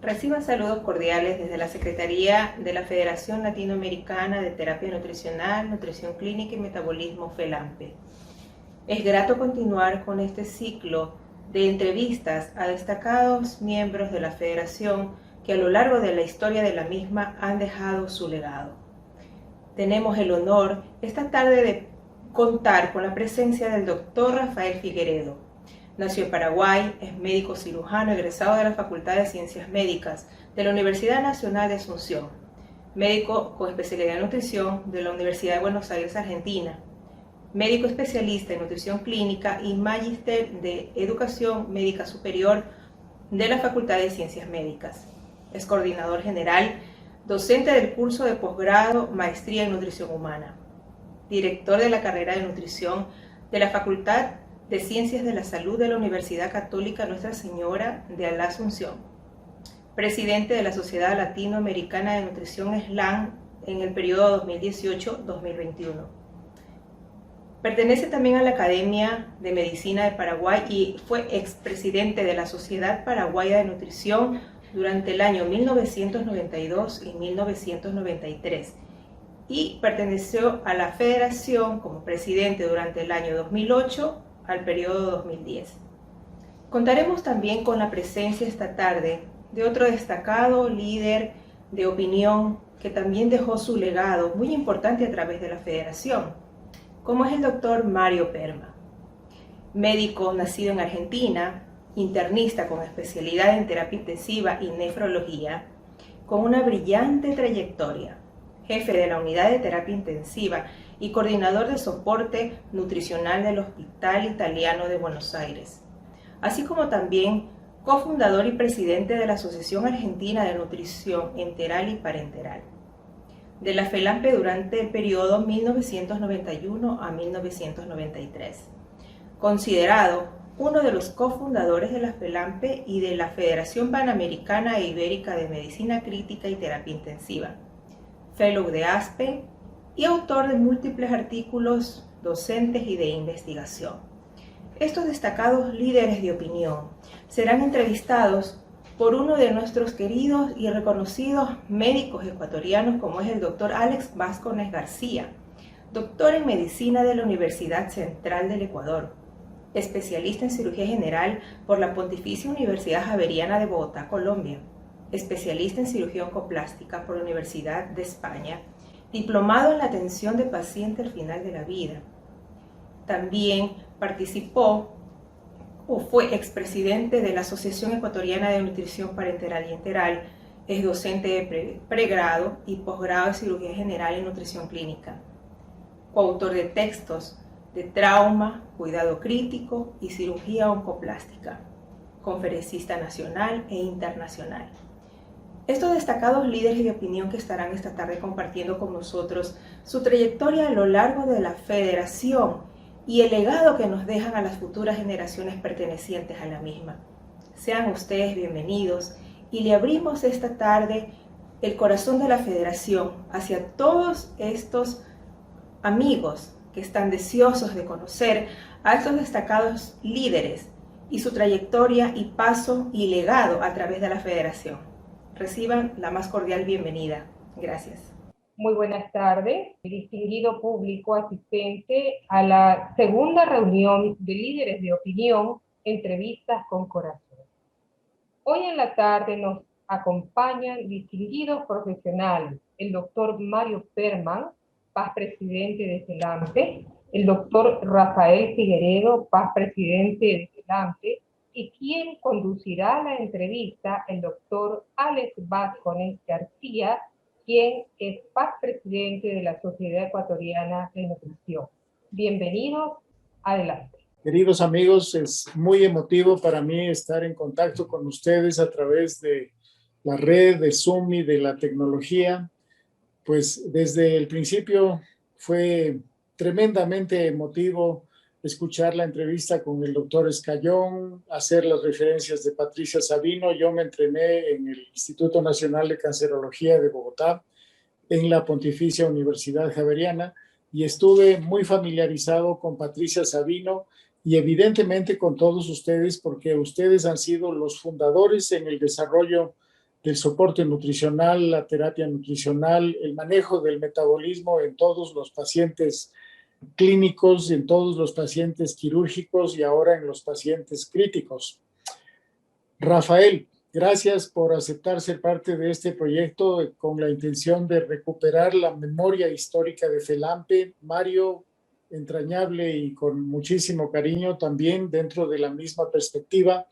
Reciban saludos cordiales desde la Secretaría de la Federación Latinoamericana de Terapia Nutricional, Nutrición Clínica y Metabolismo FELAMPE. Es grato continuar con este ciclo de entrevistas a destacados miembros de la Federación que a lo largo de la historia de la misma han dejado su legado. Tenemos el honor esta tarde de contar con la presencia del Dr. Rafael Figueredo. Nació en Paraguay, es médico cirujano egresado de la Facultad de Ciencias Médicas de la Universidad Nacional de Asunción, médico con especialidad en nutrición de la Universidad de Buenos Aires, Argentina, médico especialista en nutrición clínica y magíster de educación médica superior de la Facultad de Ciencias Médicas. Es coordinador general, docente del curso de posgrado Maestría en Nutrición Humana, director de la carrera de nutrición de la Facultad de Ciencias de la Salud de la Universidad Católica Nuestra Señora de la Asunción, presidente de la Sociedad Latinoamericana de Nutrición SLAN en el periodo 2018-2021. Pertenece también a la Academia de Medicina de Paraguay y fue expresidente de la Sociedad Paraguaya de Nutrición durante el año 1992 y 1993 y perteneció a la Federación como presidente durante el año 2008 al periodo 2010. Contaremos también con la presencia esta tarde de otro destacado líder de opinión que también dejó su legado muy importante a través de la Federación, como es el doctor Mario Perma, médico nacido en Argentina, internista con especialidad en terapia intensiva y nefrología, con una brillante trayectoria, jefe de la unidad de terapia intensiva y coordinador de soporte nutricional del Hospital Italiano de Buenos Aires, así como también cofundador y presidente de la Asociación Argentina de Nutrición Enteral y Parenteral, de la FELAMPE durante el periodo 1991 a 1993, considerado uno de los cofundadores de la FELAMPE y de la Federación Panamericana e Ibérica de Medicina Crítica y Terapia Intensiva, fellow de ASPE y autor de múltiples artículos docentes y de investigación. Estos destacados líderes de opinión serán entrevistados por uno de nuestros queridos y reconocidos médicos ecuatorianos como es el doctor Alex Vázquez García, doctor en medicina de la Universidad Central del Ecuador, especialista en cirugía general por la Pontificia Universidad Javeriana de Bogotá, Colombia, especialista en cirugía oncoplástica por la Universidad de España, diplomado en la atención de pacientes al final de la vida. También participó o fue expresidente de la Asociación Ecuatoriana de Nutrición Parenteral y Enteral, es docente de pregrado y posgrado de cirugía general y nutrición clínica, coautor de textos de trauma, cuidado crítico y cirugía oncoplástica, conferencista nacional e internacional. Estos destacados líderes de opinión que estarán esta tarde compartiendo con nosotros su trayectoria a lo largo de la Federación y el legado que nos dejan a las futuras generaciones pertenecientes a la misma. Sean ustedes bienvenidos y le abrimos esta tarde el corazón de la Federación hacia todos estos amigos que están deseosos de conocer a estos destacados líderes y su trayectoria y paso y legado a través de la Federación. Reciban la más cordial bienvenida. Gracias. Muy buenas tardes, distinguido público asistente a la segunda reunión de líderes de opinión, entrevistas con corazón. Hoy en la tarde nos acompañan distinguidos profesionales, el doctor Mario Perman, PAS presidente de FELAMPE, el doctor Rafael Figueredo, PAS presidente de FELAMPE, y quien conducirá la entrevista, el doctor Alex Vázquez García, quien es PAS presidente de la Sociedad Ecuatoriana de Nutrición. Bienvenidos, adelante. Queridos amigos, es muy emotivo para mí estar en contacto con ustedes a través de la red, de Zoom y de la tecnología. Pues desde el principio fue tremendamente emotivo escuchar la entrevista con el doctor Escayón, hacer las referencias de Patricia Sabino. Yo me entrené en el Instituto Nacional de Cancerología de Bogotá, en la Pontificia Universidad Javeriana, y estuve muy familiarizado con Patricia Sabino y evidentemente con todos ustedes, porque ustedes han sido los fundadores en el desarrollo del soporte nutricional, la terapia nutricional, el manejo del metabolismo en todos los pacientes clínicos, en todos los pacientes quirúrgicos y ahora en los pacientes críticos. Rafael, gracias por aceptar ser parte de este proyecto con la intención de recuperar la memoria histórica de FELAMPE. Mario, entrañable y con muchísimo cariño también dentro de la misma perspectiva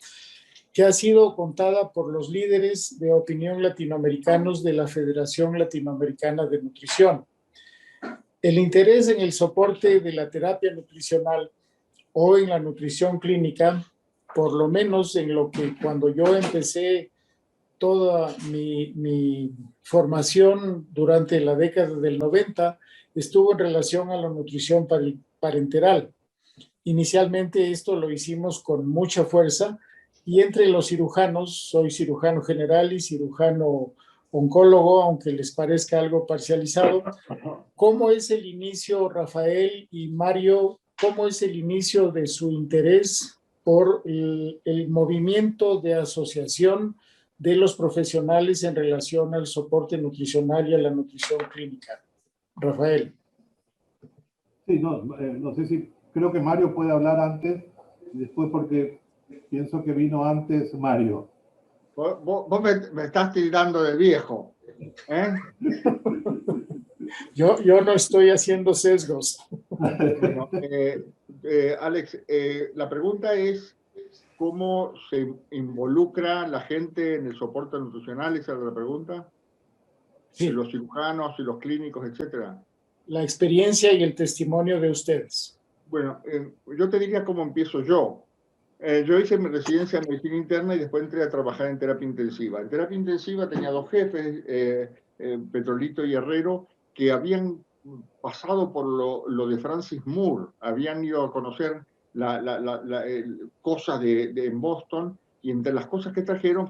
que ha sido contada por los líderes de opinión latinoamericanos de la Federación Latinoamericana de Nutrición. El interés en el soporte de la terapia nutricional o en la nutrición clínica, por lo menos en lo que cuando yo empecé toda mi formación durante la década del 90, estuvo en relación a la nutrición parenteral. Inicialmente esto lo hicimos con mucha fuerza y entre los cirujanos, soy cirujano general y cirujano oncólogo, aunque les parezca algo parcializado. ¿Cómo es el inicio, Rafael y Mario, cómo es el inicio de su interés por el movimiento de asociación de los profesionales en relación al soporte nutricional y a la nutrición clínica? Rafael. Sí, no sé si, creo que Mario puede hablar antes y después porque pienso que vino antes Mario. Vos me estás tildando de viejo, ¿eh? Yo no estoy haciendo sesgos. Bueno, Alex, la pregunta es ¿cómo se involucra la gente en el soporte nutricional? ¿Esa es la pregunta? Sí. Los cirujanos y los clínicos, etcétera. La experiencia y el testimonio de ustedes. Bueno, yo te diría cómo empiezo yo. Yo hice mi residencia en medicina interna y después entré a trabajar en terapia intensiva. En terapia intensiva tenía dos jefes, Petrolito y Herrero, que habían pasado por lo de Francis Moore, habían ido a conocer cosas en Boston, y entre las cosas que trajeron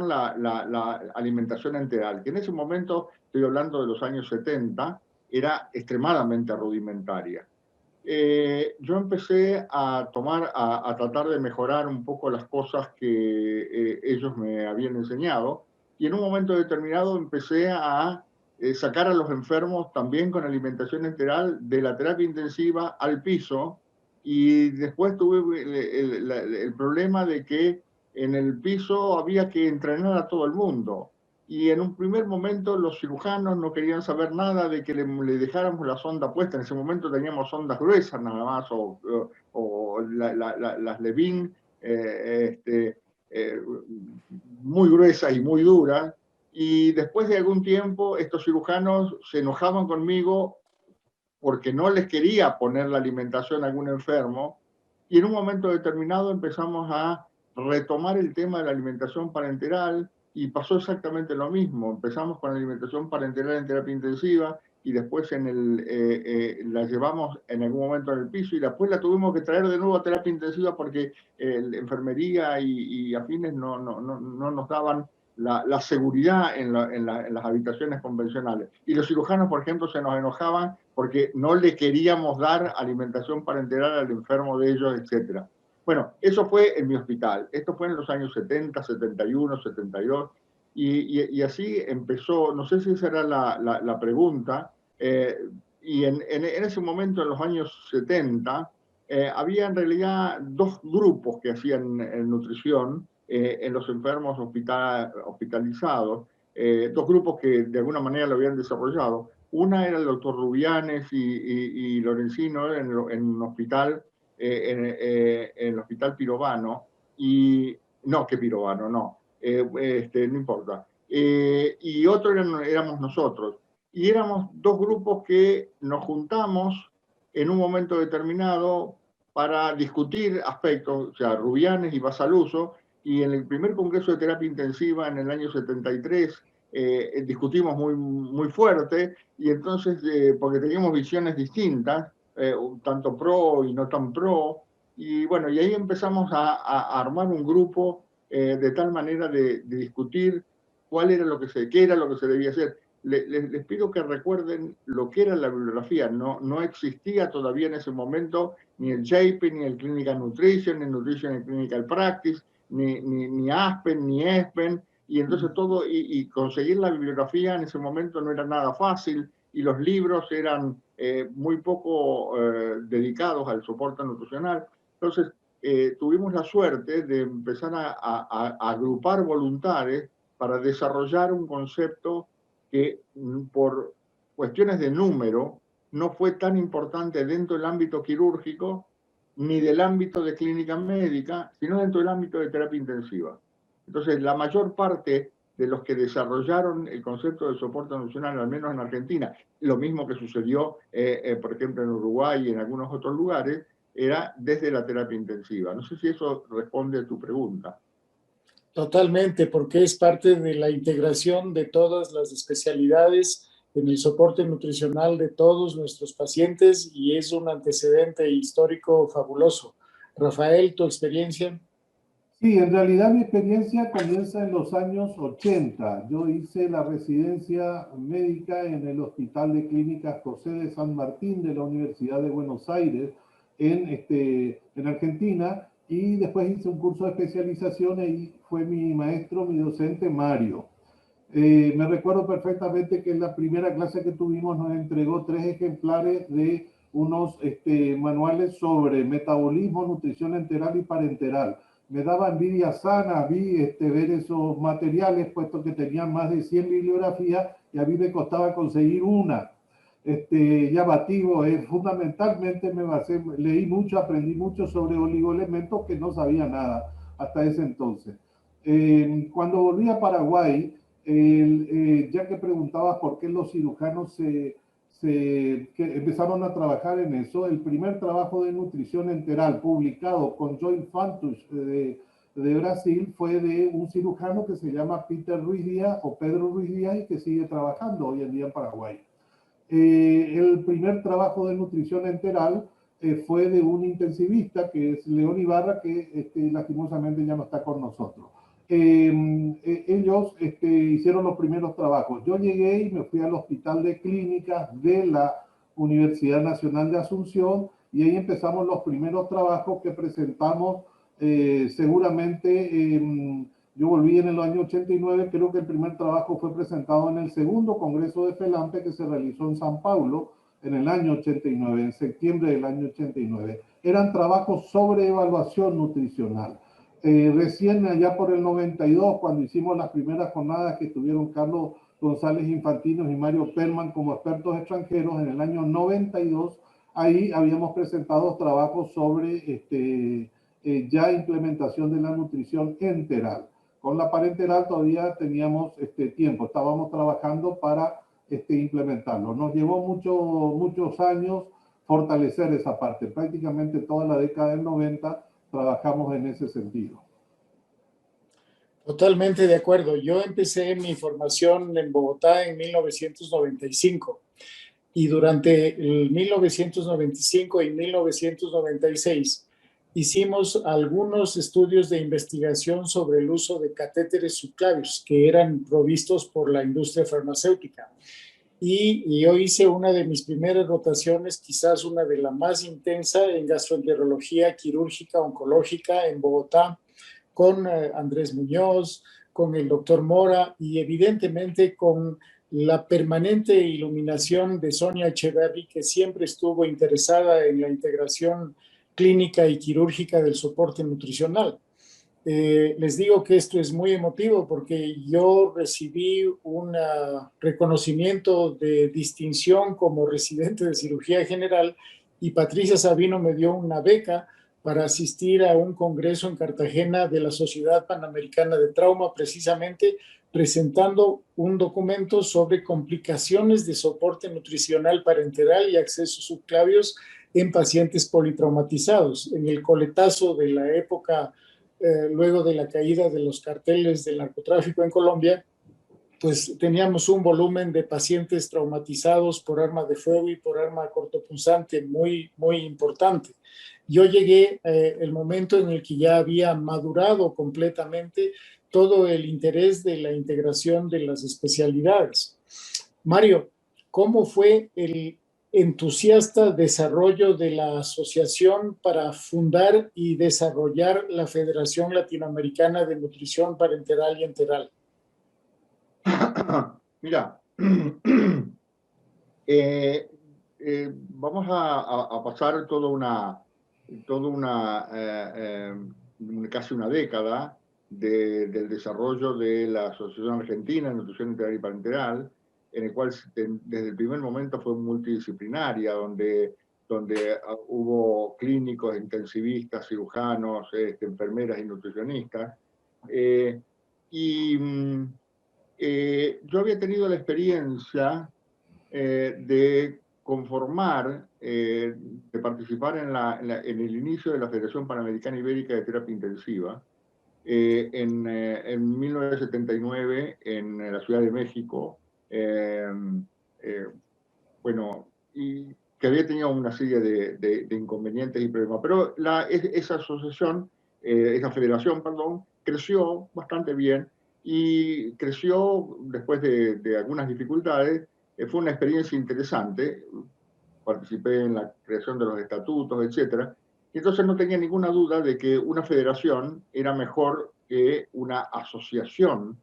la alimentación enteral, que en ese momento, estoy hablando de los años 70, era extremadamente rudimentaria. Yo empecé a tratar de mejorar un poco las cosas que ellos me habían enseñado, y en un momento determinado empecé a sacar a los enfermos también con alimentación enteral de la terapia intensiva al piso, y después tuve el problema de que en el piso había que entrenar a todo el mundo. Y en un primer momento los cirujanos no querían saber nada de que le dejáramos la sonda puesta. En ese momento teníamos sondas gruesas nada más, o las Levin, muy gruesas y muy duras. Y después de algún tiempo estos cirujanos se enojaban conmigo porque no les quería poner la alimentación a algún enfermo. Y en un momento determinado empezamos a retomar el tema de la alimentación parenteral, y pasó exactamente lo mismo. Empezamos con la alimentación parenteral en terapia intensiva y después la llevamos en algún momento en el piso, y después la tuvimos que traer de nuevo a terapia intensiva porque la enfermería y afines no nos daban la seguridad en las habitaciones convencionales. Y los cirujanos, por ejemplo, se nos enojaban porque no le queríamos dar alimentación parenteral al enfermo de ellos, etc. Bueno, eso fue en mi hospital. Esto fue en los años 70, 71, 72. Y así empezó, no sé si esa era la pregunta, y en ese momento, en los años 70, había en realidad dos grupos que hacían nutrición en los enfermos hospitalizados, dos grupos que de alguna manera lo habían desarrollado. Una era el doctor Rubianes y Lorenzino en un hospital, en el hospital Pirovano, y no, que Pirovano, no, no importa. Y otro éramos nosotros. Y éramos dos grupos que nos juntamos en un momento determinado para discutir aspectos, o sea, Rubianes y Basaluso, y en el primer congreso de terapia intensiva en el año 73 discutimos muy fuerte, y entonces, porque teníamos visiones distintas, tanto pro y no tan pro, y bueno, y ahí empezamos a armar un grupo de tal manera de discutir qué era lo que se debía hacer. Les pido que recuerden lo que era la bibliografía. No existía todavía en ese momento ni el JAPE, ni el Clinical Nutrition, ni Nutrition and Clinical Practice, ni ASPEN, ni ESPEN, y entonces todo, y conseguir la bibliografía en ese momento no era nada fácil, y los libros eran muy poco dedicados al soporte nutricional. Entonces, tuvimos la suerte de empezar a agrupar voluntades para desarrollar un concepto que por cuestiones de número no fue tan importante dentro del ámbito quirúrgico ni del ámbito de clínica médica, sino dentro del ámbito de terapia intensiva. Entonces, la mayor parte de los que desarrollaron el concepto de soporte nutricional, al menos en Argentina, lo mismo que sucedió, por ejemplo, en Uruguay y en algunos otros lugares, era desde la terapia intensiva. No sé si eso responde a tu pregunta. Totalmente, porque es parte de la integración de todas las especialidades en el soporte nutricional de todos nuestros pacientes y es un antecedente histórico fabuloso. Rafael, ¿tu experiencia? Sí, en realidad mi experiencia comienza en los años 80. Yo hice la residencia médica en el Hospital de Clínicas José de San Martín de la Universidad de Buenos Aires en Argentina, y después hice un curso de especialización y fue mi maestro, mi docente Mario. Me recuerdo perfectamente que en la primera clase que tuvimos nos entregó 3 ejemplares de unos manuales sobre metabolismo, nutrición enteral y parenteral. Me daba envidia sana ver esos materiales, puesto que tenían más de 100 bibliografías y a mí me costaba conseguir una. Llamativo, fundamentalmente leí mucho, aprendí mucho sobre oligoelementos que no sabía nada hasta ese entonces. Cuando volví a Paraguay, ya que preguntabas por qué los cirujanos que empezaron a trabajar en eso, el primer trabajo de nutrición enteral publicado con Joy Fantus de Brasil fue de un cirujano que se llama Peter Ruiz Díaz o Pedro Ruiz Díaz y que sigue trabajando hoy en día en Paraguay. El primer trabajo de nutrición enteral fue de un intensivista que es León Ibarra, que lastimosamente ya no está con nosotros. Ellos hicieron los primeros trabajos. Yo llegué y me fui al Hospital de Clínicas de la Universidad Nacional de Asunción y ahí empezamos los primeros trabajos que presentamos. Seguramente yo volví en el año 89, creo que el primer trabajo fue presentado en el segundo Congreso de FELAMPE que se realizó en San Paulo en el año 89, en septiembre del año 89. Eran trabajos sobre evaluación nutricional. Recién allá por el 92, cuando hicimos las primeras jornadas que tuvieron Carlos González Infantinos y Mario Perman como expertos extranjeros en el año 92, ahí habíamos presentado trabajos sobre ya implementación de la nutrición enteral. Con la parenteral todavía teníamos tiempo, estábamos trabajando para implementarlo. Nos llevó muchos años fortalecer esa parte. Prácticamente toda la década del 90 trabajamos en ese sentido. Totalmente de acuerdo. Yo empecé mi formación en Bogotá en 1995 y durante el 1995 y 1996 hicimos algunos estudios de investigación sobre el uso de catéteres subclavios que eran provistos por la industria farmacéutica. Y yo hice una de mis primeras rotaciones, quizás una de las más intensas en gastroenterología quirúrgica oncológica en Bogotá, con Andrés Muñoz, con el doctor Mora y evidentemente con la permanente iluminación de Sonia Echeverry, que siempre estuvo interesada en la integración clínica y quirúrgica del soporte nutricional. Les digo que esto es muy emotivo porque yo recibí un reconocimiento de distinción como residente de cirugía general y Patricia Sabino me dio una beca para asistir a un congreso en Cartagena de la Sociedad Panamericana de Trauma, precisamente presentando un documento sobre complicaciones de soporte nutricional parenteral y accesos subclavios en pacientes politraumatizados. En el coletazo de la época, luego de la caída de los carteles del narcotráfico en Colombia, pues teníamos un volumen de pacientes traumatizados por arma de fuego y por arma cortopunzante muy importante. Yo llegué el momento en el que ya había madurado completamente todo el interés de la integración de las especialidades. Mario, ¿cómo fue el entusiasta desarrollo de la asociación para fundar y desarrollar la Federación Latinoamericana de Nutrición Parenteral y Enteral? Mira, vamos a pasar casi una década del desarrollo de la Asociación Argentina de Nutrición Integral y Parenteral, en el cual desde el primer momento fue multidisciplinaria, donde hubo clínicos, intensivistas, cirujanos, enfermeras y nutricionistas. Yo había tenido la experiencia de conformar, de participar en el inicio de la Federación Panamericana Ibérica de Terapia Intensiva en 1979 en la Ciudad de México. Bueno, y que había tenido una serie de inconvenientes y problemas, pero esa asociación, esa federación, perdón, creció bastante bien y creció después de algunas dificultades. Fue una experiencia interesante, participé en la creación de los estatutos, etc. Y entonces no tenía ninguna duda de que una federación era mejor que una asociación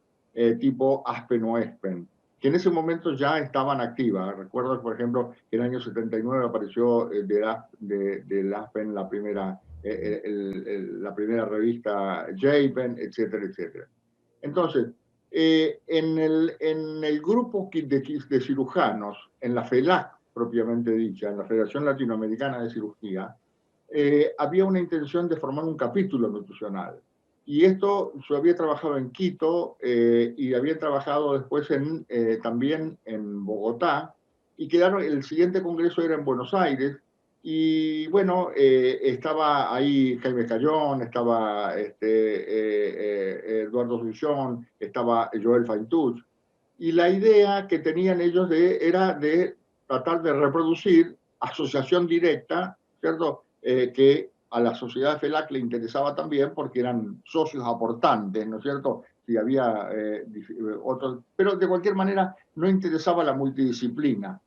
tipo ASPEN o ESPEN, que en ese momento ya estaban activas. Recuerdo, por ejemplo, que en el año 79 apareció del ASPEN la primera revista JPEN, etcétera, etcétera. Entonces, en el grupo de cirujanos, en la FELAC propiamente dicha, en la Federación Latinoamericana de Cirugía, había una intención de formar un capítulo nutricional. Y esto yo había trabajado en Quito y había trabajado después también en Bogotá, y el siguiente congreso era en Buenos Aires. Y bueno, estaba ahí Jaime Cayón, estaba Eduardo Suillón, estaba Joel Faintuch. Y la idea que tenían ellos era de tratar de reproducir asociación directa, ¿cierto? Que a la sociedad FELAC le interesaba también porque eran socios aportantes, ¿no es cierto? Si había otros, pero de cualquier manera no interesaba la multidisciplina,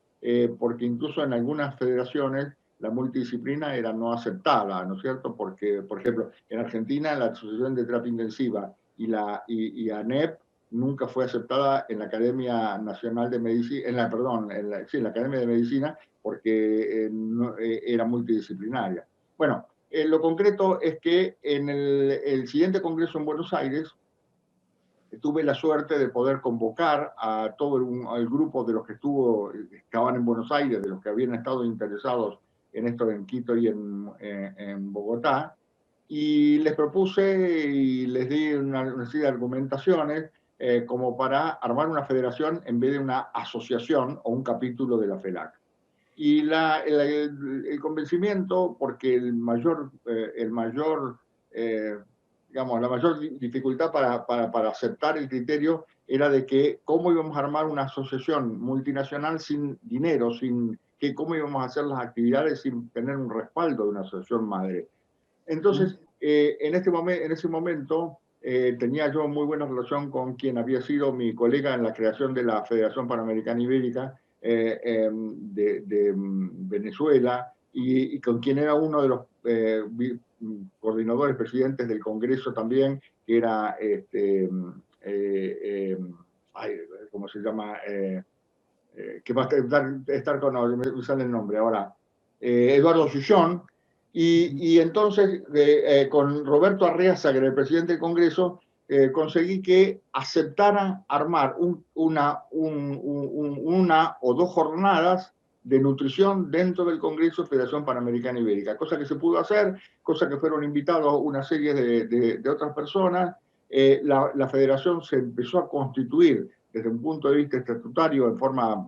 porque incluso en algunas federaciones la multidisciplina era no aceptada, ¿no es cierto? Porque, por ejemplo, en Argentina la Asociación de Terapia Intensiva y ANEP nunca fue aceptada en la Academia Nacional de Medicina, en la Academia de Medicina, porque era multidisciplinaria. Bueno, lo concreto es que en el siguiente congreso en Buenos Aires tuve la suerte de poder convocar a todo el grupo de los que estaban en Buenos Aires, de los que habían estado interesados en esto en Quito y en Bogotá, y les propuse y les di una serie de argumentaciones como para armar una federación en vez de una asociación o un capítulo de la FELAC. Y el convencimiento, porque la mayor dificultad para aceptar el criterio era de que cómo íbamos a armar una asociación multinacional sin dinero, cómo íbamos a hacer las actividades sin tener un respaldo de una asociación madre. Entonces, en ese momento tenía yo muy buena relación con quien había sido mi colega en la creación de la Federación Panamericana Ibérica de Venezuela, y con quien era uno de los coordinadores presidentes del Congreso también, que era, ¿cómo se llama? Que va a estar con, me sale el nombre ahora, Eduardo Suillón. Y entonces, con Roberto Arreaza, que era el presidente del Congreso, conseguí que aceptaran armar una o dos jornadas de nutrición dentro del Congreso Federación Panamericana Ibérica, cosa que se pudo hacer, cosa que fueron invitados una serie de otras personas. La federación se empezó a constituir desde un punto de vista estatutario en forma,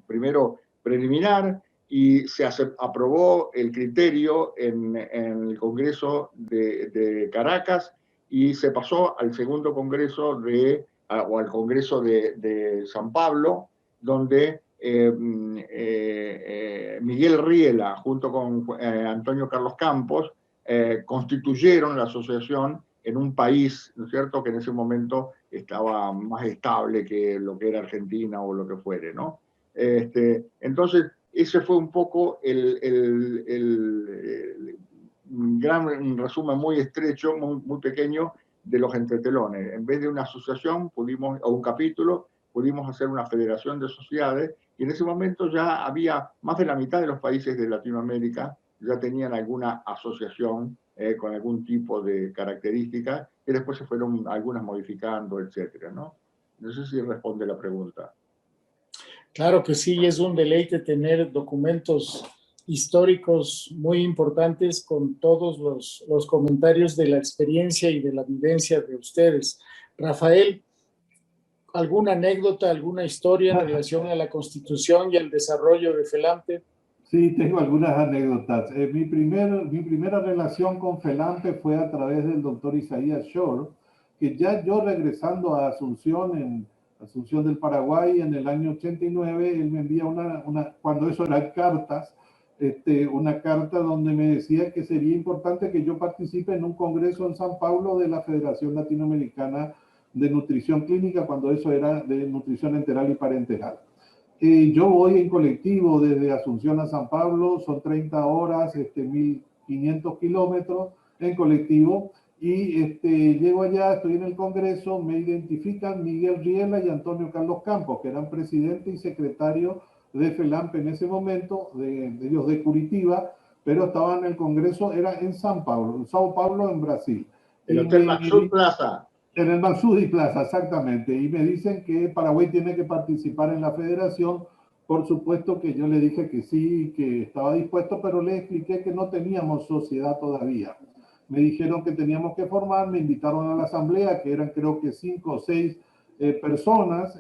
primero, preliminar, y se aprobó el criterio en el Congreso de Caracas, y se pasó al segundo Congreso o al Congreso de San Pablo, donde Miguel Riela, junto con Antonio Carlos Campos, constituyeron la asociación en un país, ¿no es cierto?, que en ese momento estaba más estable que lo que era Argentina o lo que fuere, ¿no? Entonces, ese fue un poco un resumen muy estrecho, muy pequeño, de los entretelones. En vez de una asociación o un capítulo, pudimos hacer una federación de sociedades, y en ese momento ya había más de la mitad de los países de Latinoamérica, ya tenían alguna asociación con algún tipo de características, que después se fueron algunas modificando, etcétera, ¿no? No sé si responde la pregunta. Claro que sí, es un deleite tener documentos históricos muy importantes con todos los comentarios de la experiencia y de la vivencia de ustedes. Rafael, ¿alguna anécdota, alguna historia en relación a la Constitución y al desarrollo de FELAMPE? Sí, tengo algunas anécdotas. Mi primera relación con FELAMPE fue a través del doctor Isaías Shore, que ya yo regresando a Asunción del Paraguay en el año 89, él me envía cuando eso eran cartas, una carta donde me decía que sería importante que yo participe en un congreso en San Pablo de la Federación Latinoamericana de Nutrición Clínica, cuando eso era de nutrición enteral y parenteral. Yo voy en colectivo desde Asunción a San Pablo, son 30 horas, 1.500 kilómetros en colectivo, y llego allá, estoy en el Congreso, me identifican Miguel Riela y Antonio Carlos Campos, que eran presidente y secretario de FELAMPE en ese momento, de ellos de Curitiba, pero estaban en el Congreso, era en San Pablo, en Sao Paulo, en Brasil. El Hotel Maxud Plaza. En el Maxudi Plaza, exactamente. Y me dicen que Paraguay tiene que participar en la federación. Por supuesto que yo le dije que sí, que estaba dispuesto, pero le expliqué que no teníamos sociedad todavía. Me dijeron que teníamos que formar, me invitaron a la asamblea, que eran creo que 5 o 6 personas,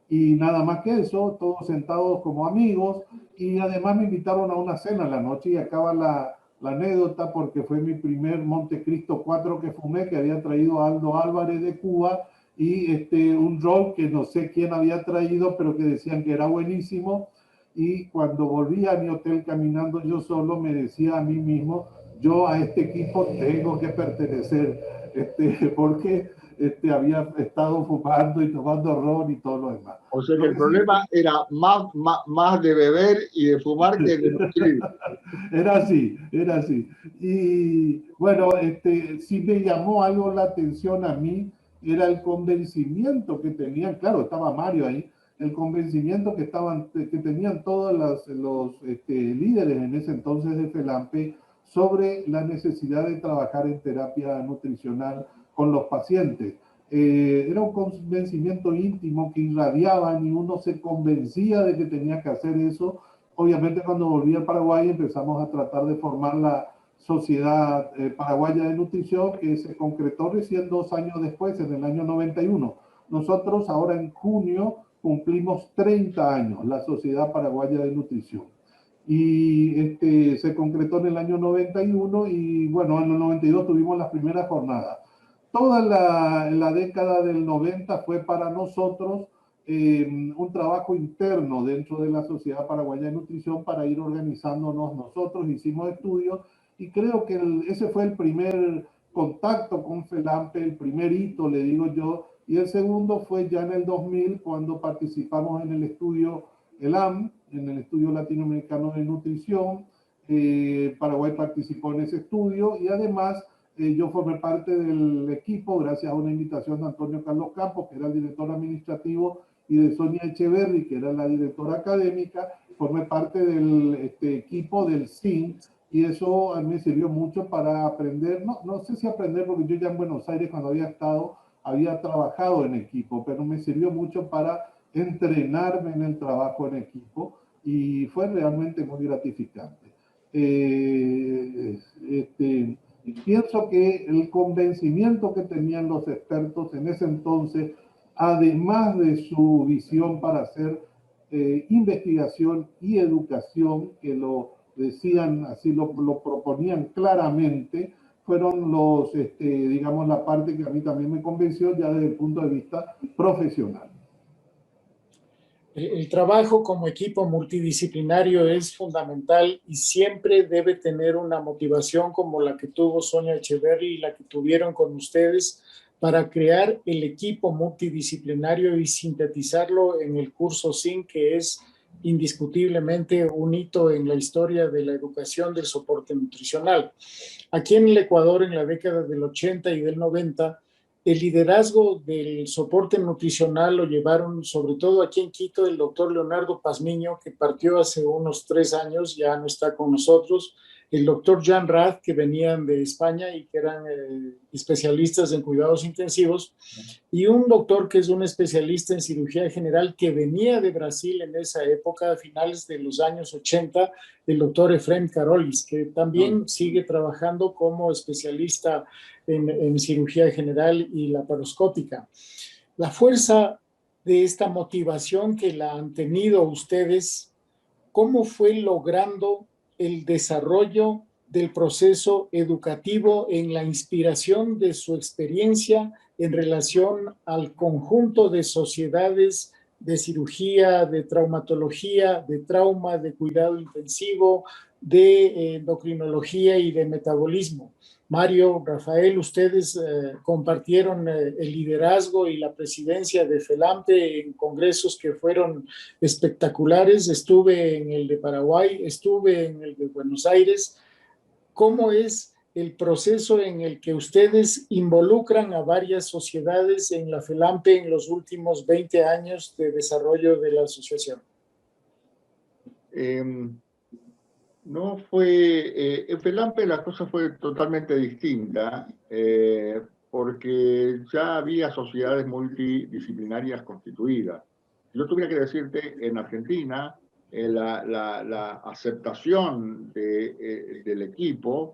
y nada más que eso, todos sentados como amigos, y además me invitaron a una cena en la noche, y acaba la anécdota, porque fue mi primer Montecristo 4 que fumé, que había traído Aldo Álvarez de Cuba, y un ron que no sé quién había traído, pero que decían que era buenísimo. Y cuando volví a mi hotel caminando yo solo, me decía a mí mismo, yo a este equipo tengo que pertenecer, porque había estado fumando y tomando ron y todo lo demás. O sea que el problema era más de beber y de fumar que de nutrir. Era así, era así. Y bueno, sí me llamó algo la atención a mí, era el convencimiento que tenían, claro, estaba Mario ahí, el convencimiento que tenían todos los líderes en ese entonces de FELAMPE sobre la necesidad de trabajar en terapia nutricional con los pacientes. Era un convencimiento íntimo que irradiaban y uno se convencía de que tenía que hacer eso. Obviamente cuando volví al Paraguay empezamos a tratar de formar la Sociedad Paraguaya de Nutrición, que se concretó recién 2 años después, en el año 91. Nosotros ahora en junio cumplimos 30 años, la Sociedad Paraguaya de Nutrición. Y se concretó en el año 91 y bueno, en el 92 tuvimos las primeras jornadas. Toda la década del 90 fue para nosotros un trabajo interno dentro de la Sociedad Paraguaya de Nutrición para ir organizándonos nosotros, hicimos estudios y creo que ese fue el primer contacto con FELAMPE, el primer hito, le digo yo, y el segundo fue ya en el 2000 cuando participamos en el estudio ELAM, en el Estudio Latinoamericano de Nutrición. Paraguay participó en ese estudio y además yo formé parte del equipo gracias a una invitación de Antonio Carlos Campos, que era el director administrativo, y de Sonia Echeverri, que era la directora académica. Formé parte del equipo del CIN y eso me sirvió mucho para aprender, no sé si aprender porque yo ya en Buenos Aires cuando había trabajado en equipo, pero me sirvió mucho para entrenarme en el trabajo en equipo y fue realmente muy gratificante. Pienso que el convencimiento que tenían los expertos en ese entonces, además de su visión para hacer investigación y educación, que lo decían, así lo proponían claramente, fueron digamos, la parte que a mí también me convenció ya desde el punto de vista profesional. El trabajo como equipo multidisciplinario es fundamental y siempre debe tener una motivación como la que tuvo Sonia Echeverri y la que tuvieron con ustedes para crear el equipo multidisciplinario y sintetizarlo en el curso SIN, que es indiscutiblemente un hito en la historia de la educación del soporte nutricional. Aquí en el Ecuador, en la década del 80 y del 90, el liderazgo del soporte nutricional lo llevaron, sobre todo aquí en Quito, el doctor Leonardo Pazmiño, que partió hace unos 3 años, ya no está con nosotros, el doctor Jan Rath, que venían de España y que eran especialistas en cuidados intensivos, y un doctor que es un especialista en cirugía general que venía de Brasil en esa época, a finales de los años 80, el doctor Efrem Carolis, que también sigue trabajando como especialista en cirugía general y laparoscópica. La fuerza de esta motivación que la han tenido ustedes, ¿cómo fue logrando el desarrollo del proceso educativo en la inspiración de su experiencia en relación al conjunto de sociedades de cirugía, de traumatología, de trauma, de cuidado intensivo, de endocrinología y de metabolismo? Mario, Rafael, ustedes compartieron el liderazgo y la presidencia de FELAMPE en congresos que fueron espectaculares. Estuve en el de Paraguay, estuve en el de Buenos Aires. ¿Cómo es el proceso en el que ustedes involucran a varias sociedades en la FELAMPE en los últimos 20 años de desarrollo de la asociación? No fue, en FELAMPE la cosa fue totalmente distinta, porque ya había sociedades multidisciplinarias constituidas. Yo tuviera que decirte, en Argentina, la aceptación del equipo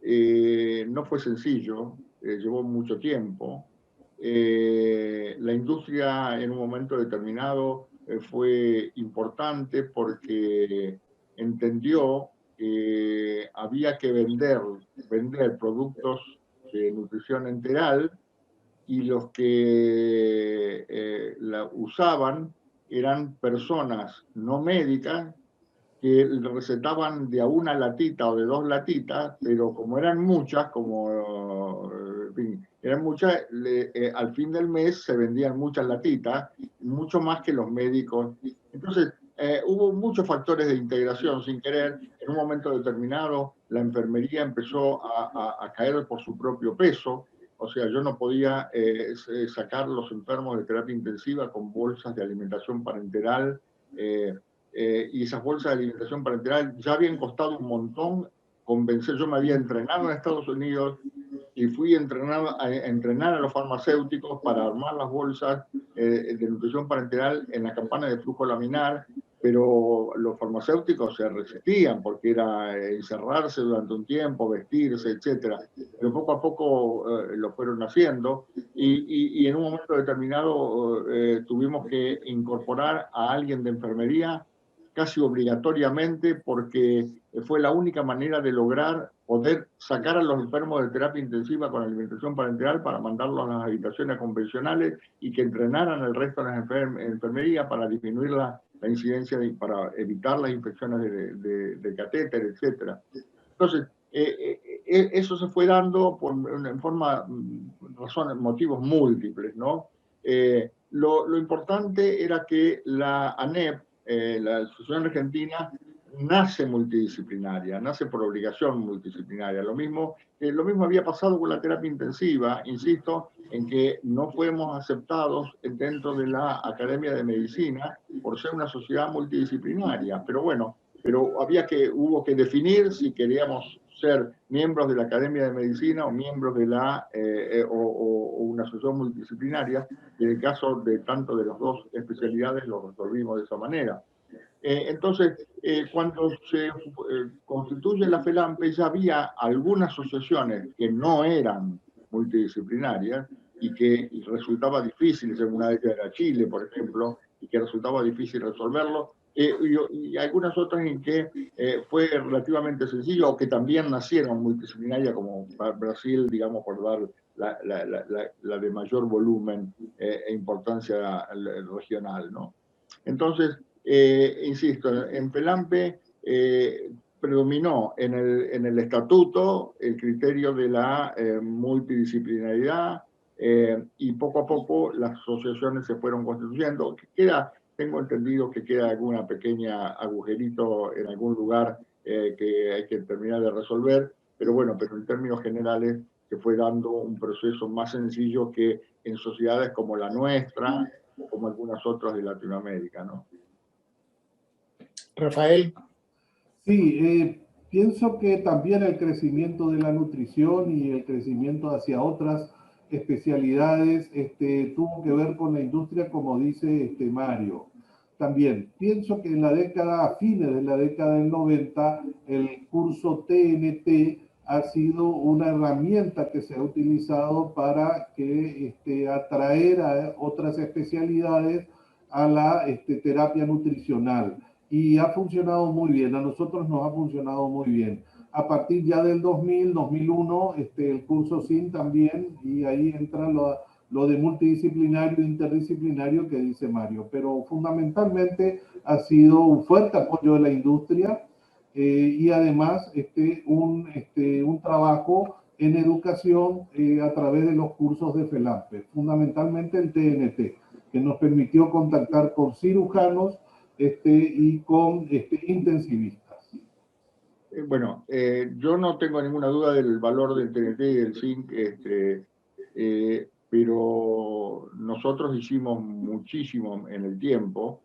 no fue sencillo, llevó mucho tiempo. La industria en un momento determinado fue importante porque entendió que había que vender productos de nutrición enteral, y los que la usaban eran personas no médicas que recetaban de a una latita o de 2 latitas, pero como eran muchas, en fin, eran muchas, al fin del mes se vendían muchas latitas, mucho más que los médicos. Entonces, hubo muchos factores de integración sin querer. En un momento determinado, la enfermería empezó a caer por su propio peso. O sea, yo no podía sacar los enfermos de terapia intensiva con bolsas de alimentación parenteral, y esas bolsas de alimentación parenteral ya habían costado un montón convencer. Yo me había entrenado en Estados Unidos y fui entrenado a entrenar a los farmacéuticos para armar las bolsas de nutrición parenteral en la campana de flujo laminar, pero los farmacéuticos se resistían porque era encerrarse durante un tiempo, vestirse, etc. Pero poco a poco lo fueron haciendo, y en un momento determinado tuvimos que incorporar a alguien de enfermería casi obligatoriamente, porque fue la única manera de lograr poder sacar a los enfermos de terapia intensiva con alimentación parenteral para mandarlos a las habitaciones convencionales y que entrenaran el resto de las enfermerías para disminuir la incidencia, para evitar las infecciones de catéter, etc. Entonces, eso se fue dando en forma, razones, motivos múltiples, ¿no? Lo importante era que la ANEP, la Asociación Argentina, nace multidisciplinaria, nace por obligación multidisciplinaria. Lo mismo había pasado con la terapia intensiva, insisto, en que no fuimos aceptados dentro de la Academia de Medicina por ser una sociedad multidisciplinaria. Pero bueno, hubo que definir si queríamos ser miembros de la Academia de Medicina o miembros de o una asociación multidisciplinaria, y en el caso de tanto de las dos especialidades lo resolvimos de esa manera. Entonces, cuando se constituye la FELAMPE, ya había algunas asociaciones que no eran multidisciplinarias y que resultaba difícil, según una de ellas era Chile, por ejemplo, y que resultaba difícil resolverlo, y algunas otras en que fue relativamente sencillo, o que también nacieron multidisciplinarias, como Brasil, digamos, por dar la de mayor volumen e importancia regional, ¿no? Entonces, insisto, en FELAMPE predominó en el estatuto el criterio de la multidisciplinaridad, y poco a poco las asociaciones se fueron constituyendo. Tengo entendido que queda alguna pequeña agujerito en algún lugar que hay que terminar de resolver, pero bueno, pero en términos generales se fue dando un proceso más sencillo que en sociedades como la nuestra, o como algunas otras de Latinoamérica, ¿no? Rafael. Sí, pienso que también el crecimiento de la nutrición y el crecimiento hacia otras especialidades tuvo que ver con la industria, como dice Mario. También pienso que en la década, a fines de la década del 90, el curso TNT ha sido una herramienta que se ha utilizado para que atraer a otras especialidades a la terapia nutricional. Y ha funcionado muy bien, a nosotros nos ha funcionado muy bien. A partir ya del 2000, 2001, el curso SIN también, y ahí entra lo de multidisciplinario e interdisciplinario que dice Mario. Pero fundamentalmente ha sido un fuerte apoyo de la industria y además un trabajo en educación a través de los cursos de FELAMPE, fundamentalmente el TNT, que nos permitió contactar con cirujanos y con intensivistas. Bueno, yo no tengo ninguna duda del valor del TNT y del zinc, pero nosotros hicimos muchísimo en el tiempo,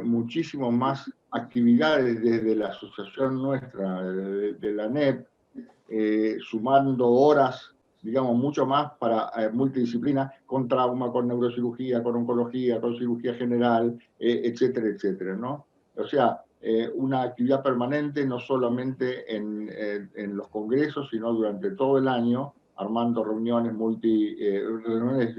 muchísimo más actividades desde la asociación nuestra, de la ANEP, sumando horas, digamos, mucho más para multidisciplina, con trauma, con neurocirugía, con oncología, con cirugía general, etcétera, etcétera, ¿no? O sea, una actividad permanente, no solamente en los congresos, sino durante todo el año, armando reuniones, reuniones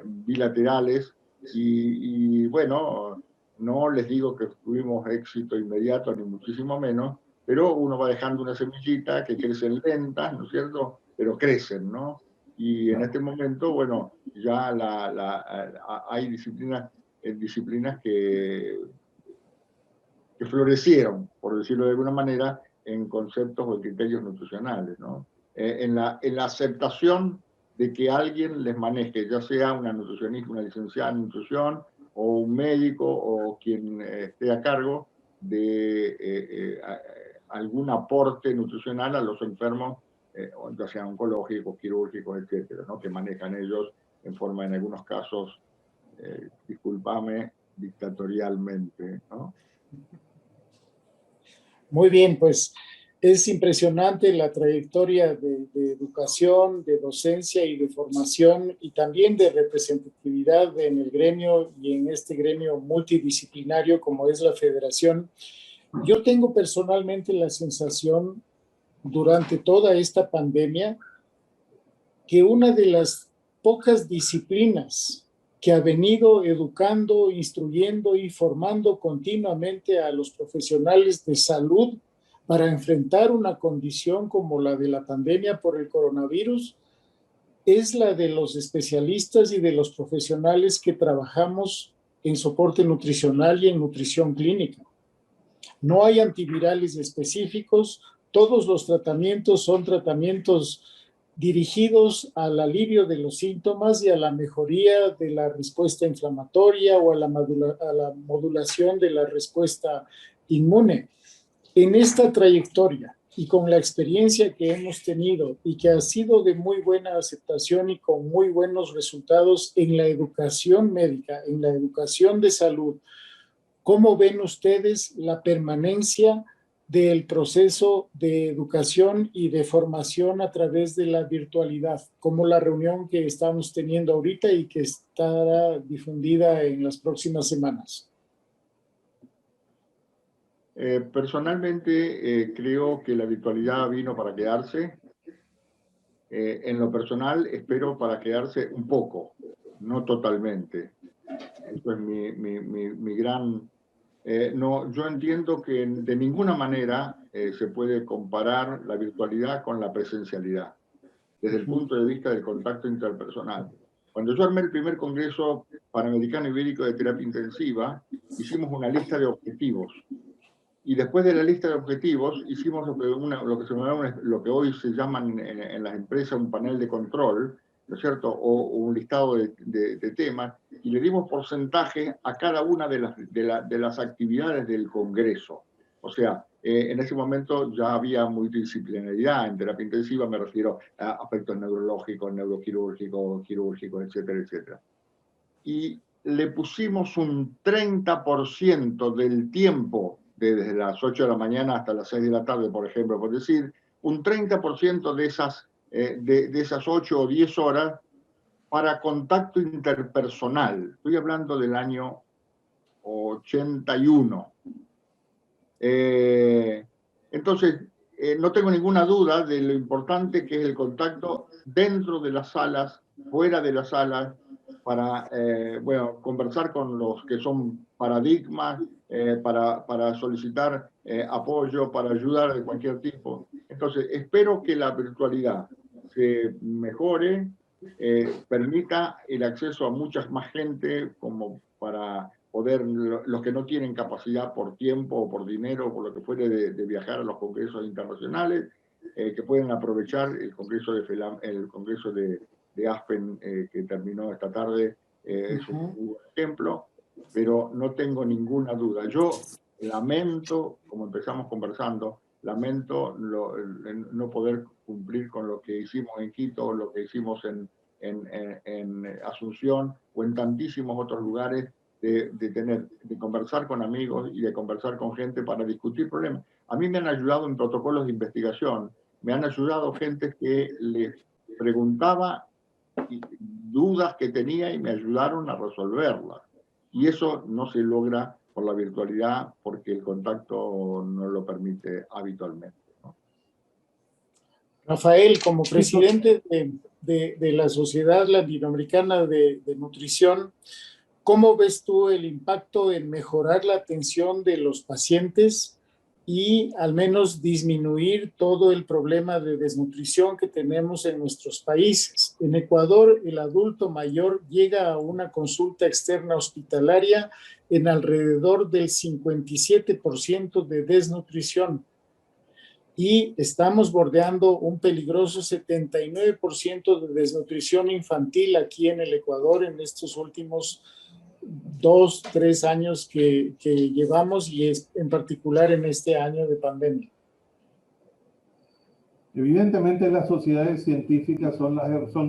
bilaterales, y bueno, no les digo que tuvimos éxito inmediato, ni muchísimo menos, pero uno va dejando una semillita que crecen lentas, ¿no es cierto? Pero crecen, ¿no? Y en este momento, bueno, ya hay disciplinas que florecieron, por decirlo de alguna manera, en conceptos o criterios nutricionales, ¿no? En la aceptación de que alguien les maneje, ya sea una nutricionista, una licenciada en nutrición, o un médico, o quien esté a cargo de algún aporte nutricional a los enfermos, ya sean oncológicos, quirúrgicos, etcétera, ¿no? Que manejan ellos en forma, en algunos casos, discúlpame, dictatorialmente, ¿no? Muy bien, pues es impresionante la trayectoria de educación, de docencia y de formación y también de representatividad en el gremio y en este gremio multidisciplinario como es la Federación. Yo tengo personalmente la sensación durante toda esta pandemia que una de las pocas disciplinas que ha venido educando, instruyendo y formando continuamente a los profesionales de salud para enfrentar una condición como la de la pandemia por el coronavirus, es la de los especialistas y de los profesionales que trabajamos en soporte nutricional y en nutrición clínica. No hay antivirales específicos, todos los tratamientos son tratamientos dirigidos al alivio de los síntomas y a la mejoría de la respuesta inflamatoria o a la modulación de la respuesta inmune. En esta trayectoria y con la experiencia que hemos tenido y que ha sido de muy buena aceptación y con muy buenos resultados en la educación médica, en la educación de salud, ¿cómo ven ustedes la permanencia del proceso de educación y de formación a través de la virtualidad, como la reunión que estamos teniendo ahorita y que estará difundida en las próximas semanas? Personalmente creo que la virtualidad vino para quedarse. En lo personal espero para quedarse un poco, no totalmente. Eso es mi gran... no, yo entiendo que de ninguna manera se puede comparar la virtualidad con la presencialidad, desde el punto de vista del contacto interpersonal. Cuando yo armé el primer Congreso Panamericano Ibérico de Terapia Intensiva, hicimos una lista de objetivos. Y después de la lista de objetivos, hicimos lo que hoy se llaman en las empresas un panel de control, ¿no es cierto? O un listado de temas, y le dimos porcentaje a cada una de las actividades del Congreso. O sea, en ese momento ya había multidisciplinaridad en terapia intensiva, me refiero a aspectos neurológicos, neuroquirúrgicos, quirúrgicos, etcétera, etcétera. Y le pusimos un 30% del tiempo, desde las 8 de la mañana hasta las 6 de la tarde, por ejemplo, por decir, un 30% de esas 8 o 10 horas para contacto interpersonal. Estoy hablando del año 81. Entonces, no tengo ninguna duda de lo importante que es el contacto dentro de las salas, fuera de las salas, para conversar con los que son paradigmas, para solicitar apoyo, para ayudar de cualquier tipo. Entonces, espero que la virtualidad se mejore, permita el acceso a muchas más gente, como para poder, los que no tienen capacidad por tiempo o por dinero o por lo que fuere de viajar a los congresos internacionales, que pueden aprovechar el congreso de Aspen que terminó esta tarde, es un ejemplo, pero no tengo ninguna duda. Yo lamento, como empezamos conversando, lamento no poder cumplir con lo que hicimos en Quito, lo que hicimos en Asunción o en tantísimos otros lugares, de conversar con amigos y de conversar con gente para discutir problemas. A mí me han ayudado en protocolos de investigación, me han ayudado gente que les preguntaba dudas que tenía y me ayudaron a resolverlas. Y eso no se logra por la virtualidad porque el contacto no lo permite habitualmente, ¿no? Rafael, como presidente de la Sociedad Latinoamericana de Nutrición, ¿cómo ves tú el impacto en mejorar la atención de los pacientes y al menos disminuir todo el problema de desnutrición que tenemos en nuestros países? En Ecuador, el adulto mayor llega a una consulta externa hospitalaria en alrededor del 57% de desnutrición y estamos bordeando un peligroso 79% de desnutrición infantil aquí en el Ecuador en estos últimos 2, 3 años que llevamos y en particular en este año de pandemia. Evidentemente las sociedades científicas son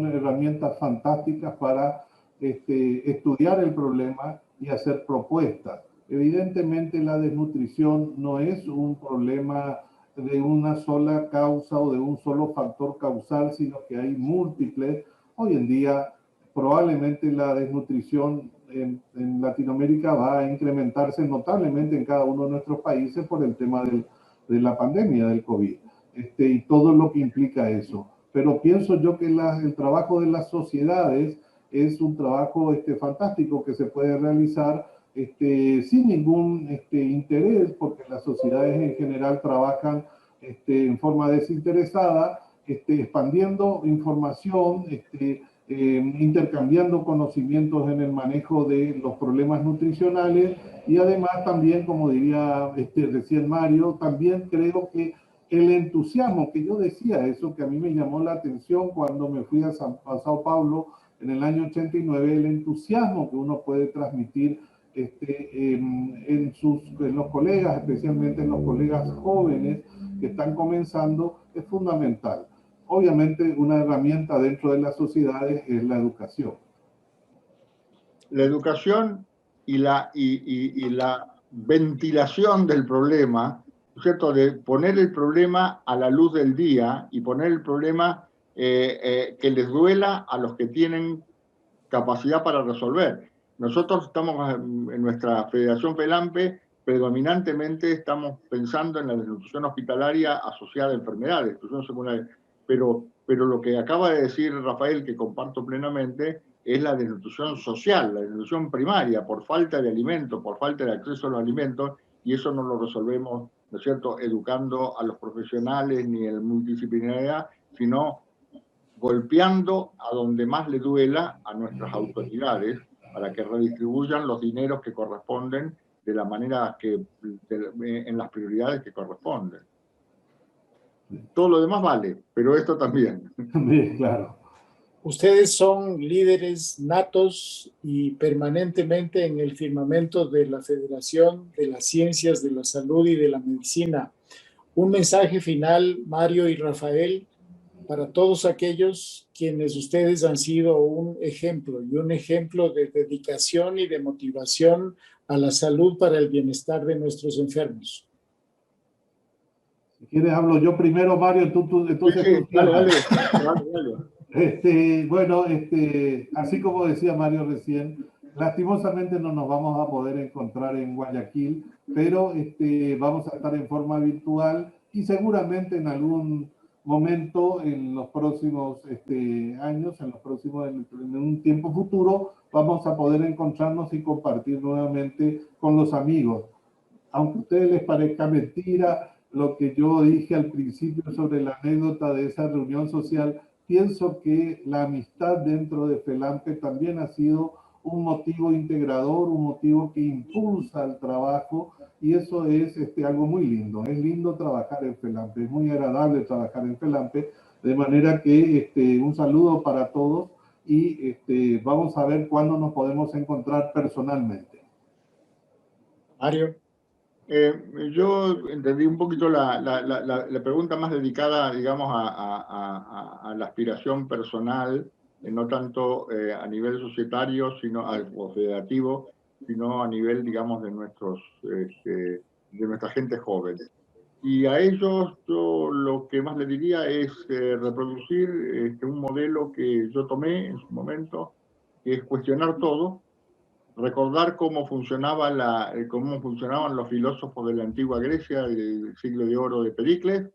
herramientas fantásticas para estudiar el problema y hacer propuestas. Evidentemente la desnutrición no es un problema de una sola causa o de un solo factor causal, sino que hay múltiples. Hoy en día probablemente la desnutrición en Latinoamérica va a incrementarse notablemente en cada uno de nuestros países por el tema de la pandemia del COVID. Y todo lo que implica eso. Pero pienso yo que el trabajo de las sociedades es un trabajo fantástico que se puede realizar sin ningún interés, porque las sociedades en general trabajan en forma desinteresada, expandiendo información, intercambiando conocimientos en el manejo de los problemas nutricionales y además también, como diría recién Mario, también creo que el entusiasmo que yo decía, eso que a mí me llamó la atención cuando me fui a Sao Paulo en el año 89, el entusiasmo que uno puede transmitir en los colegas, especialmente en los colegas jóvenes que están comenzando, es fundamental. Obviamente una herramienta dentro de las sociedades es la educación. La educación y la ventilación del problema, ¿cierto? De poner el problema a la luz del día y poner el problema que les duela a los que tienen capacidad para resolver. Nosotros estamos en nuestra Federación FELAMPE, predominantemente estamos pensando en la desnutrición hospitalaria asociada a enfermedades, desnutrición secundaria, pero lo que acaba de decir Rafael, que comparto plenamente, es la desnutrición social, la desnutrición primaria, por falta de alimento, por falta de acceso a los alimentos, y eso no lo resolvemos, ¿no es cierto?, educando a los profesionales ni en multidisciplinaridad, sino golpeando a donde más le duela a nuestras autoridades para que redistribuyan los dineros que corresponden de la manera en las prioridades que corresponden. Todo lo demás vale, pero esto también. Bien, claro. Ustedes son líderes natos y permanentemente en el firmamento de la Federación de las Ciencias de la Salud y de la Medicina. Un mensaje final, Mario y Rafael, para todos aquellos quienes ustedes han sido un ejemplo y un ejemplo de dedicación y de motivación a la salud para el bienestar de nuestros enfermos. Si quieres hablo yo primero, Mario, entonces Sí, tú dale. Bueno, así como decía Mario recién, lastimosamente no nos vamos a poder encontrar en Guayaquil, pero vamos a estar en forma virtual y seguramente en algún momento en los próximos años, en un tiempo futuro, vamos a poder encontrarnos y compartir nuevamente con los amigos. Aunque a ustedes les parezca mentira lo que yo dije al principio sobre la anécdota de esa reunión social, pienso que la amistad dentro de FELAMPE también ha sido un motivo integrador, un motivo que impulsa el trabajo, y eso es algo muy lindo. Es lindo trabajar en FELAMPE, es muy agradable trabajar en FELAMPE, de manera que un saludo para todos y vamos a ver cuándo nos podemos encontrar personalmente. Mario. Yo entendí un poquito la pregunta más dedicada, digamos, a la aspiración personal, no tanto a nivel societario, o federativo, sino a nivel, digamos, de nuestra gente joven. Y a ellos yo lo que más les diría es reproducir un modelo que yo tomé en su momento, que es cuestionar todo, recordar cómo funcionaban los filósofos de la antigua Grecia, del siglo de oro de Pericles,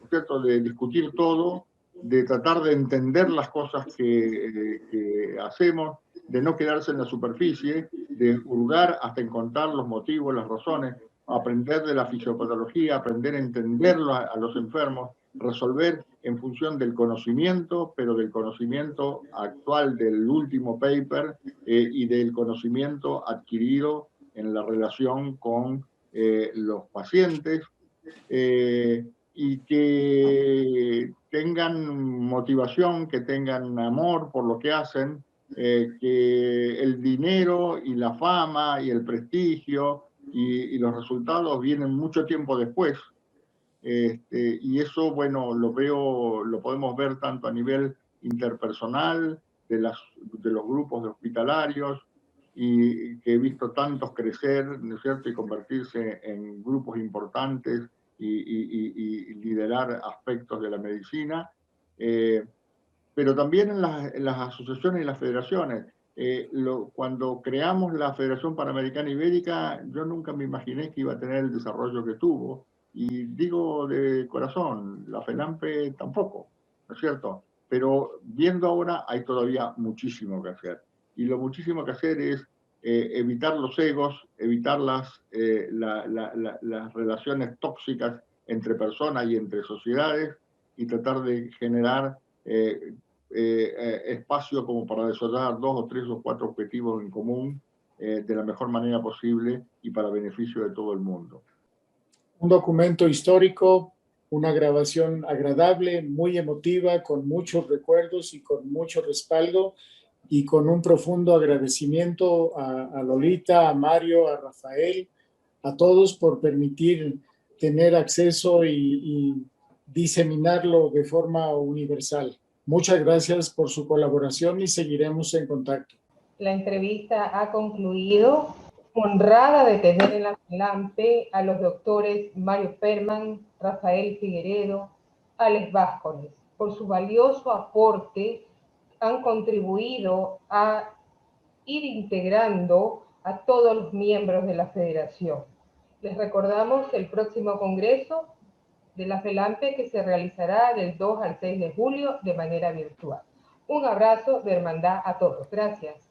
¿cierto? De discutir todo, de tratar de entender las cosas que hacemos, de no quedarse en la superficie, de hurgar hasta encontrar los motivos, las razones, aprender de la fisiopatología, aprender a entenderlo a los enfermos, resolver en función del conocimiento, pero del conocimiento actual del último paper y del conocimiento adquirido en la relación con los pacientes, y que tengan motivación, que tengan amor por lo que hacen, que el dinero y la fama y el prestigio y los resultados vienen mucho tiempo después. Y eso, bueno, lo podemos ver tanto a nivel interpersonal, de los grupos de hospitalarios, y que he visto tantos crecer, ¿no es cierto?, y convertirse en grupos importantes y liderar aspectos de la medicina, pero también en las asociaciones y las federaciones. Cuando creamos la Federación Panamericana Ibérica, yo nunca me imaginé que iba a tener el desarrollo que tuvo, y digo de corazón, la FELAMPE tampoco, ¿no es cierto? Pero viendo ahora hay todavía muchísimo que hacer, y lo muchísimo que hacer es evitar los egos, evitar las relaciones tóxicas entre personas y entre sociedades, y tratar de generar espacio como para desarrollar 2 o 3 o 4 objetivos en común de la mejor manera posible y para beneficio de todo el mundo. Un documento histórico, una grabación agradable, muy emotiva, con muchos recuerdos y con mucho respaldo, y con un profundo agradecimiento a Lolita, a Mario, a Rafael, a todos por permitir tener acceso y diseminarlo de forma universal. Muchas gracias por su colaboración y seguiremos en contacto. La entrevista ha concluido. Honrada de tener en la FELAMPE a los doctores Mario Perman, Rafael Figueredo, Alex Vázquez. Por su valioso aporte han contribuido a ir integrando a todos los miembros de la federación. Les recordamos el próximo congreso de la FELAMPE, que se realizará del 2 al 6 de julio de manera virtual. Un abrazo de hermandad a todos. Gracias.